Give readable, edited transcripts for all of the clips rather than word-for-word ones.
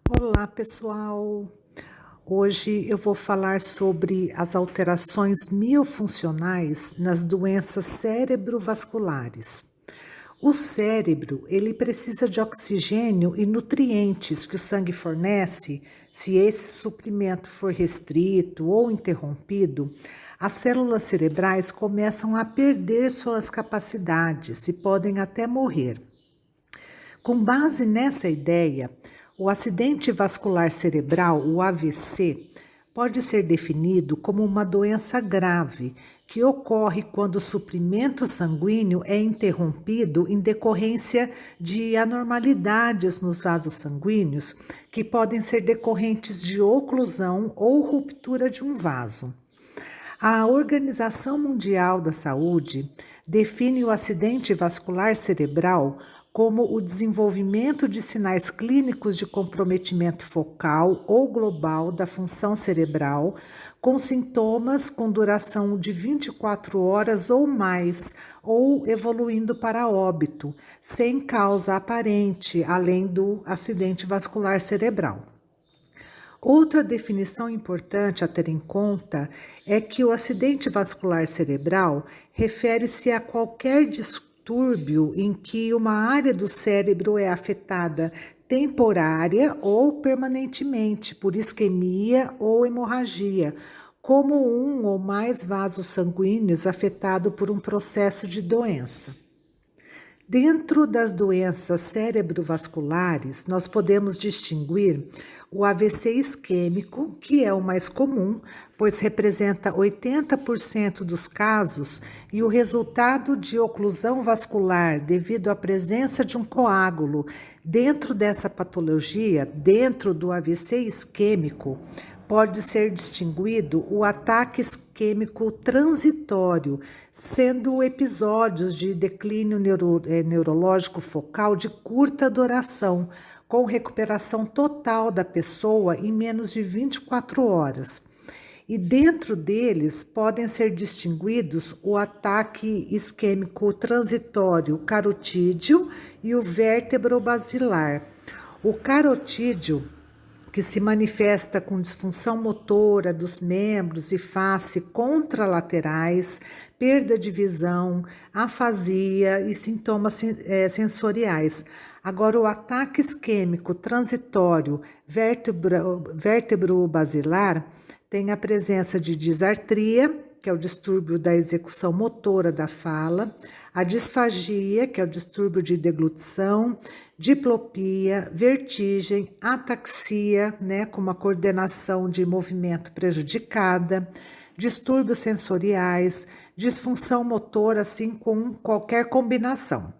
Olá, pessoal! Hoje eu vou falar sobre as alterações miofuncionais nas doenças cerebrovasculares. O cérebro, ele precisa de oxigênio e nutrientes que o sangue fornece. Se esse suprimento for restrito ou interrompido, as células cerebrais começam a perder suas capacidades e podem até morrer. Com base nessa ideia, o acidente vascular cerebral, o AVC, pode ser definido como uma doença grave que ocorre quando o suprimento sanguíneo é interrompido em decorrência de anormalidades nos vasos sanguíneos, que podem ser decorrentes de oclusão ou ruptura de um vaso. A Organização Mundial da Saúde define o acidente vascular cerebral como o desenvolvimento de sinais clínicos de comprometimento focal ou global da função cerebral, com sintomas com duração de 24 horas ou mais, ou evoluindo para óbito, sem causa aparente, além do acidente vascular cerebral. Outra definição importante a ter em conta é que o acidente vascular cerebral refere-se a qualquer distúrbio em que uma área do cérebro é afetada temporária ou permanentemente por isquemia ou hemorragia, como um ou mais vasos sanguíneos afetado por um processo de doença. Dentro das doenças cerebrovasculares, nós podemos distinguir o AVC isquêmico, que é o mais comum, pois representa 80% dos casos, e o resultado de oclusão vascular devido à presença de um coágulo. Dentro dessa patologia, dentro do AVC isquêmico, pode ser distinguido o ataque isquêmico transitório, sendo episódios de declínio neurológico focal de curta duração, com recuperação total da pessoa em menos de 24 horas. E dentro deles podem ser distinguidos o ataque isquêmico transitório carotídeo e o vértebro-basilar. O carotídeo, que se manifesta com disfunção motora dos membros e face contralaterais, perda de visão, afasia e sintomas sensoriais. Agora, o ataque isquêmico transitório vértebro-basilar tem a presença de disartria, que é o distúrbio da execução motora da fala, a disfagia, que é o distúrbio de deglutição, diplopia, vertigem, ataxia, com uma coordenação de movimento prejudicada, distúrbios sensoriais, disfunção motora, assim com qualquer combinação.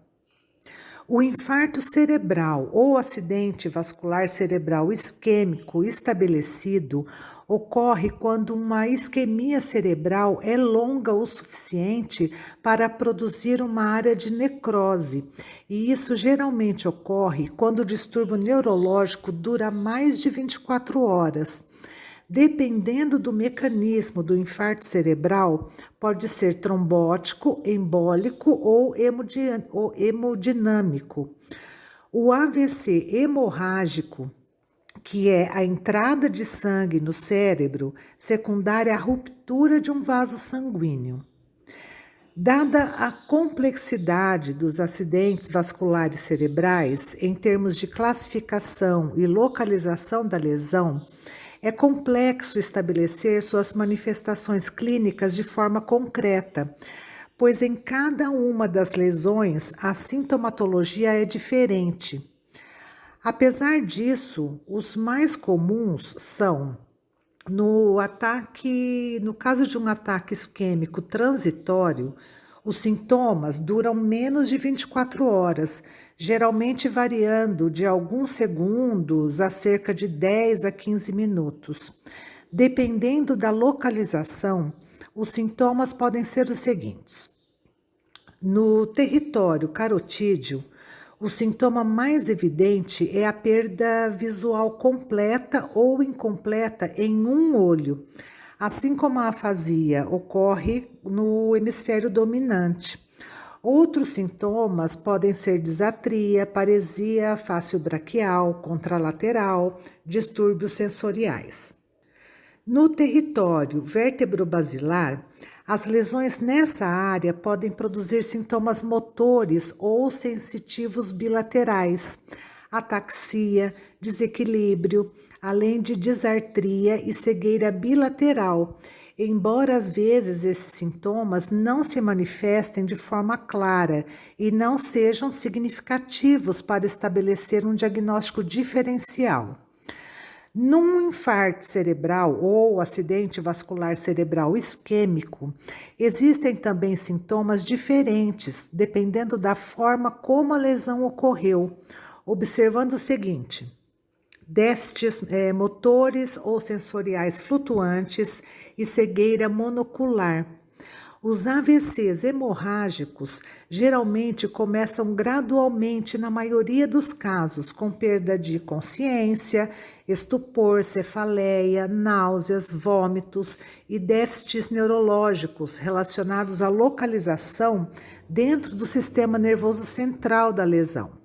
O infarto cerebral ou acidente vascular cerebral isquêmico estabelecido ocorre quando uma isquemia cerebral é longa o suficiente para produzir uma área de necrose, e isso geralmente ocorre quando o distúrbio neurológico dura mais de 24 horas. Dependendo do mecanismo do infarto cerebral, pode ser trombótico, embólico ou hemodinâmico. O AVC hemorrágico, que é a entrada de sangue no cérebro, secundária à ruptura de um vaso sanguíneo. Dada a complexidade dos acidentes vasculares cerebrais, em termos de classificação e localização da lesão, é complexo estabelecer suas manifestações clínicas de forma concreta, pois em cada uma das lesões a sintomatologia é diferente. Apesar disso, os mais comuns são, no caso de um ataque isquêmico transitório, os sintomas duram menos de 24 horas, geralmente variando de alguns segundos a cerca de 10 a 15 minutos. Dependendo da localização, os sintomas podem ser os seguintes. No território carotídeo, o sintoma mais evidente é a perda visual completa ou incompleta em um olho, assim como a afasia ocorre no hemisfério dominante. Outros sintomas podem ser disatria, paresia faciobraquial, contralateral, distúrbios sensoriais. No território vértebro-basilar, as lesões nessa área podem produzir sintomas motores ou sensitivos bilaterais, ataxia, desequilíbrio, além de disartria e cegueira bilateral, embora às vezes esses sintomas não se manifestem de forma clara e não sejam significativos para estabelecer um diagnóstico diferencial. Num infarto cerebral ou acidente vascular cerebral isquêmico, existem também sintomas diferentes, dependendo da forma como a lesão ocorreu, observando o seguinte: déficits motores ou sensoriais flutuantes e cegueira monocular. Os AVCs hemorrágicos geralmente começam gradualmente na maioria dos casos, com perda de consciência, estupor, cefaleia, náuseas, vômitos e déficits neurológicos relacionados à localização dentro do sistema nervoso central da lesão.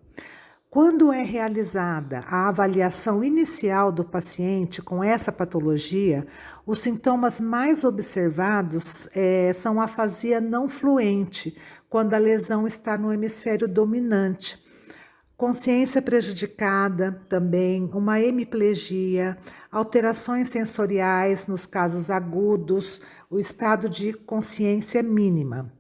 Quando é realizada a avaliação inicial do paciente com essa patologia, os sintomas mais observados são a afasia não fluente, quando a lesão está no hemisfério dominante, consciência prejudicada também, uma hemiplegia, alterações sensoriais nos casos agudos, o estado de consciência mínima.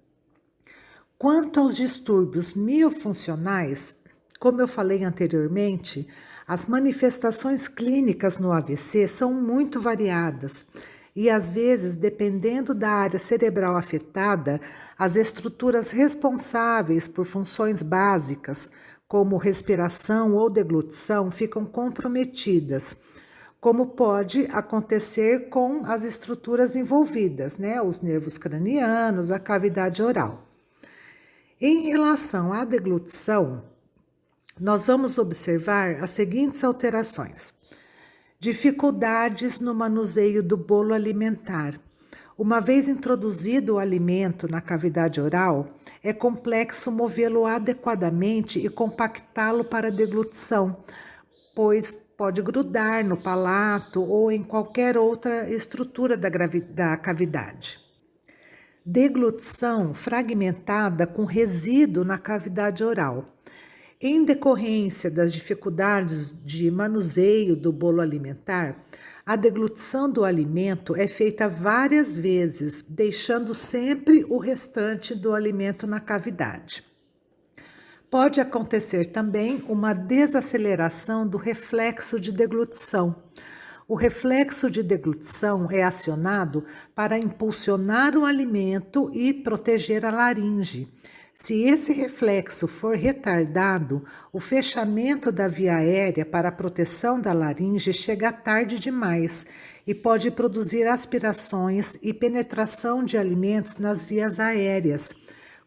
Quanto aos distúrbios miofuncionais, como eu falei anteriormente, as manifestações clínicas no AVC são muito variadas e, às vezes, dependendo da área cerebral afetada, as estruturas responsáveis por funções básicas, como respiração ou deglutição, ficam comprometidas, como pode acontecer com as estruturas envolvidas, os nervos cranianos, a cavidade oral. Em relação à deglutição, nós vamos observar as seguintes alterações: dificuldades no manuseio do bolo alimentar. Uma vez introduzido o alimento na cavidade oral, é complexo movê-lo adequadamente e compactá-lo para a deglutição, pois pode grudar no palato ou em qualquer outra estrutura da cavidade. Deglutição fragmentada com resíduo na cavidade oral. Em decorrência das dificuldades de manuseio do bolo alimentar, a deglutição do alimento é feita várias vezes, deixando sempre o restante do alimento na cavidade. Pode acontecer também uma desaceleração do reflexo de deglutição. O reflexo de deglutição é acionado para impulsionar o alimento e proteger a laringe. Se esse reflexo for retardado, o fechamento da via aérea para a proteção da laringe chega tarde demais e pode produzir aspirações e penetração de alimentos nas vias aéreas,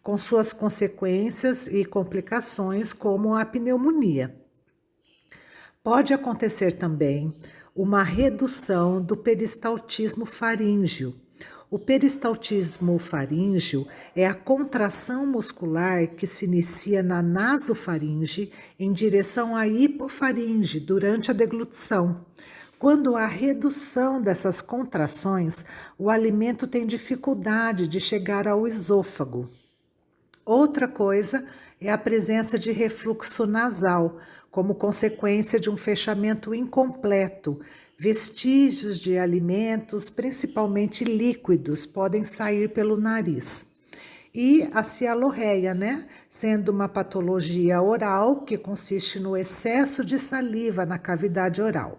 com suas consequências e complicações como a pneumonia. Pode acontecer também uma redução do peristaltismo faríngeo. O peristaltismo faríngeo é a contração muscular que se inicia na nasofaringe em direção à hipofaringe durante a deglutição. Quando há redução dessas contrações, o alimento tem dificuldade de chegar ao esôfago. Outra coisa é a presença de refluxo nasal, como consequência de um fechamento incompleto. Vestígios de alimentos, principalmente líquidos, podem sair pelo nariz. E a cialorreia, sendo uma patologia oral que consiste no excesso de saliva na cavidade oral.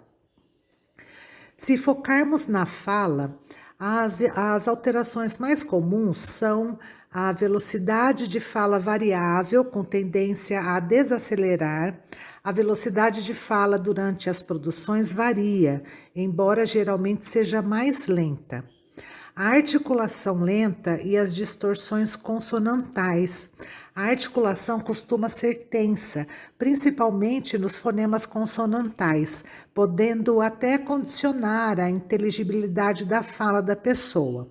Se focarmos na fala, as alterações mais comuns são a velocidade de fala variável, com tendência a desacelerar. A velocidade de fala durante as produções varia, embora geralmente seja mais lenta. A articulação lenta e as distorções consonantais. A articulação costuma ser tensa, principalmente nos fonemas consonantais, podendo até condicionar a inteligibilidade da fala da pessoa.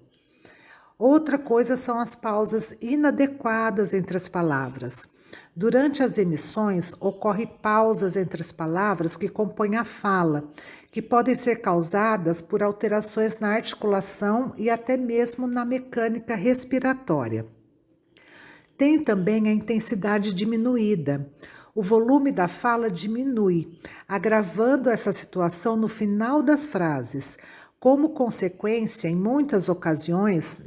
Outra coisa são as pausas inadequadas entre as palavras. Durante as emissões, ocorrem pausas entre as palavras que compõem a fala, que podem ser causadas por alterações na articulação e até mesmo na mecânica respiratória. Tem também a intensidade diminuída. O volume da fala diminui, agravando essa situação no final das frases. Como consequência, em muitas ocasiões,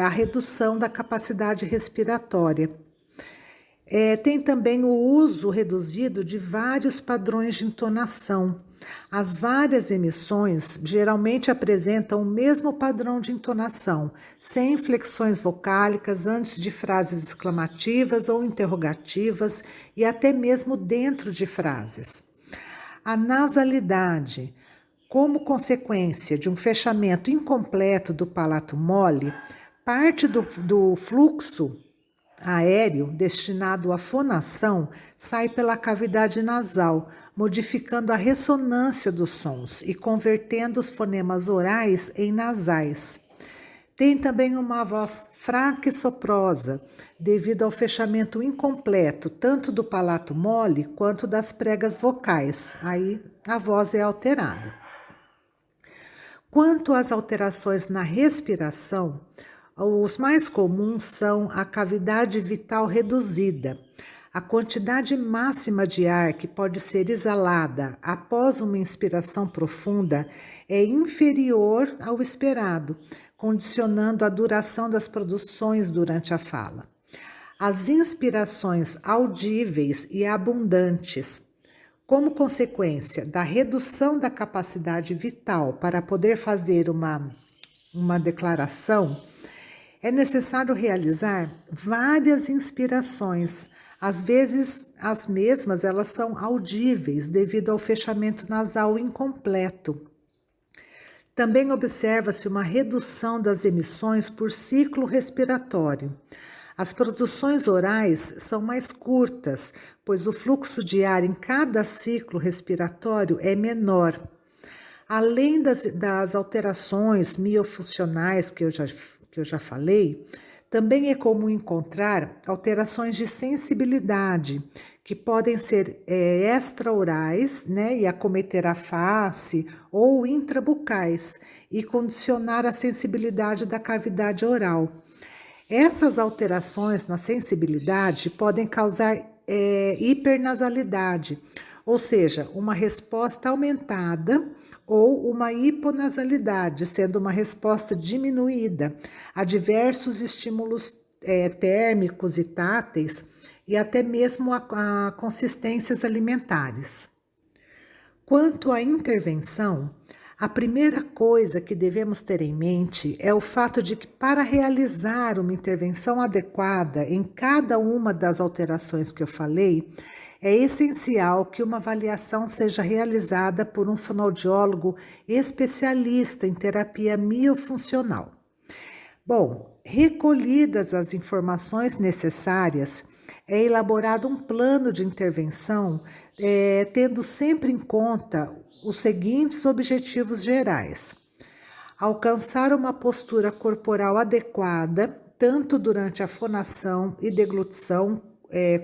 a redução da capacidade respiratória. Tem também o uso reduzido de vários padrões de entonação. As várias emissões geralmente apresentam o mesmo padrão de entonação, sem inflexões vocálicas antes de frases exclamativas ou interrogativas e até mesmo dentro de frases. A nasalidade, como consequência de um fechamento incompleto do palato mole, parte do fluxo aéreo destinado à fonação sai pela cavidade nasal, modificando a ressonância dos sons e convertendo os fonemas orais em nasais. Tem também uma voz fraca e soprosa, devido ao fechamento incompleto tanto do palato mole quanto das pregas vocais. Aí a voz é alterada. Quanto às alterações na respiração, os mais comuns são a cavidade vital reduzida. A quantidade máxima de ar que pode ser exalada após uma inspiração profunda é inferior ao esperado, condicionando a duração das produções durante a fala. As inspirações audíveis e abundantes, como consequência da redução da capacidade vital para poder fazer uma declaração, é necessário realizar várias inspirações. Às vezes, as mesmas elas são audíveis devido ao fechamento nasal incompleto. Também observa-se uma redução das emissões por ciclo respiratório. As produções orais são mais curtas, pois o fluxo de ar em cada ciclo respiratório é menor. Além das alterações miofuncionais que eu já falei, também é comum encontrar alterações de sensibilidade, que podem ser extraorais, e acometer a face, ou intrabucais, e condicionar a sensibilidade da cavidade oral. Essas alterações na sensibilidade podem causar hipernasalidade, ou seja, uma resposta aumentada ou uma hiponasalidade, sendo uma resposta diminuída a diversos estímulos térmicos e táteis e até mesmo a consistências alimentares. Quanto à intervenção, a primeira coisa que devemos ter em mente é o fato de que, para realizar uma intervenção adequada em cada uma das alterações que eu falei, é essencial que uma avaliação seja realizada por um fonoaudiólogo especialista em terapia miofuncional. Bom, recolhidas as informações necessárias, é elaborado um plano de intervenção, tendo sempre em conta os seguintes objetivos gerais: alcançar uma postura corporal adequada, tanto durante a fonação e deglutição,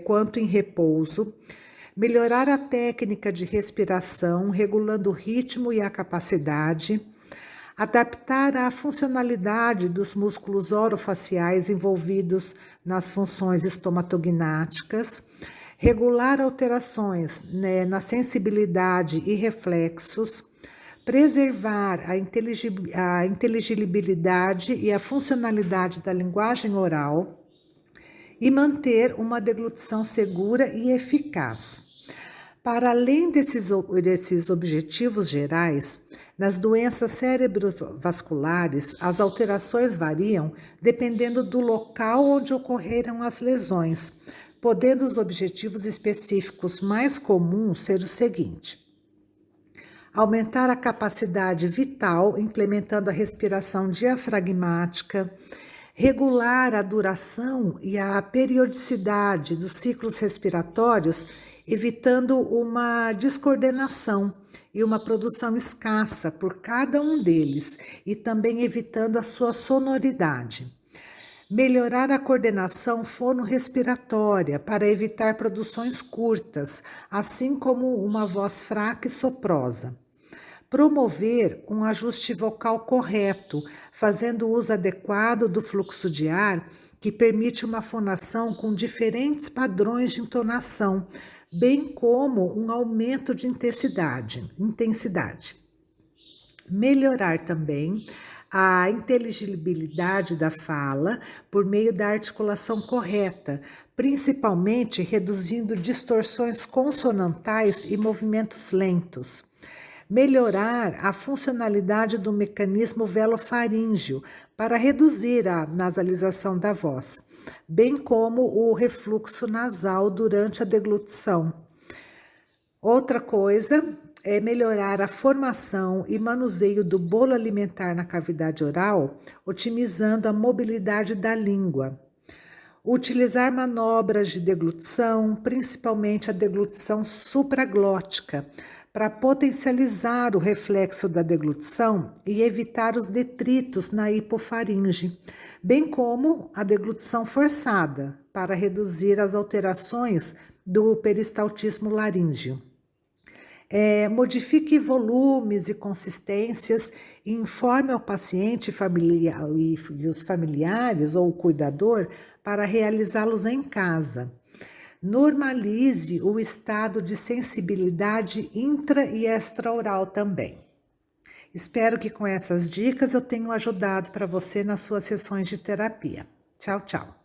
quanto em repouso, melhorar a técnica de respiração, regulando o ritmo e a capacidade, adaptar a funcionalidade dos músculos orofaciais envolvidos nas funções estomatognáticas, regular alterações na sensibilidade e reflexos, preservar a inteligibilidade e a funcionalidade da linguagem oral e manter uma deglutição segura e eficaz. Para além desses objetivos gerais, nas doenças cerebrovasculares, as alterações variam dependendo do local onde ocorreram as lesões, podendo os objetivos específicos mais comuns ser o seguinte: aumentar a capacidade vital, implementando a respiração diafragmática, regular a duração e a periodicidade dos ciclos respiratórios, evitando uma descoordenação, e uma produção escassa por cada um deles, e também evitando a sua sonoridade. Melhorar a coordenação fonorrespiratória para evitar produções curtas, assim como uma voz fraca e soprosa. Promover um ajuste vocal correto, fazendo uso adequado do fluxo de ar, que permite uma fonação com diferentes padrões de entonação, bem como um aumento de intensidade. Melhorar também a inteligibilidade da fala por meio da articulação correta, principalmente reduzindo distorções consonantais e movimentos lentos. Melhorar a funcionalidade do mecanismo velofaríngeo para reduzir a nasalização da voz, bem como o refluxo nasal durante a deglutição. Outra coisa é melhorar a formação e manuseio do bolo alimentar na cavidade oral, otimizando a mobilidade da língua. Utilizar manobras de deglutição, principalmente a deglutição supraglótica, para potencializar o reflexo da deglutição e evitar os detritos na hipofaringe, bem como a deglutição forçada, para reduzir as alterações do peristaltismo laríngeo. Modifique volumes e consistências e informe ao paciente e os familiares ou o cuidador para realizá-los em casa. Normalize o estado de sensibilidade intra e extraoral também. Espero que com essas dicas eu tenha ajudado para você nas suas sessões de terapia. Tchau, tchau.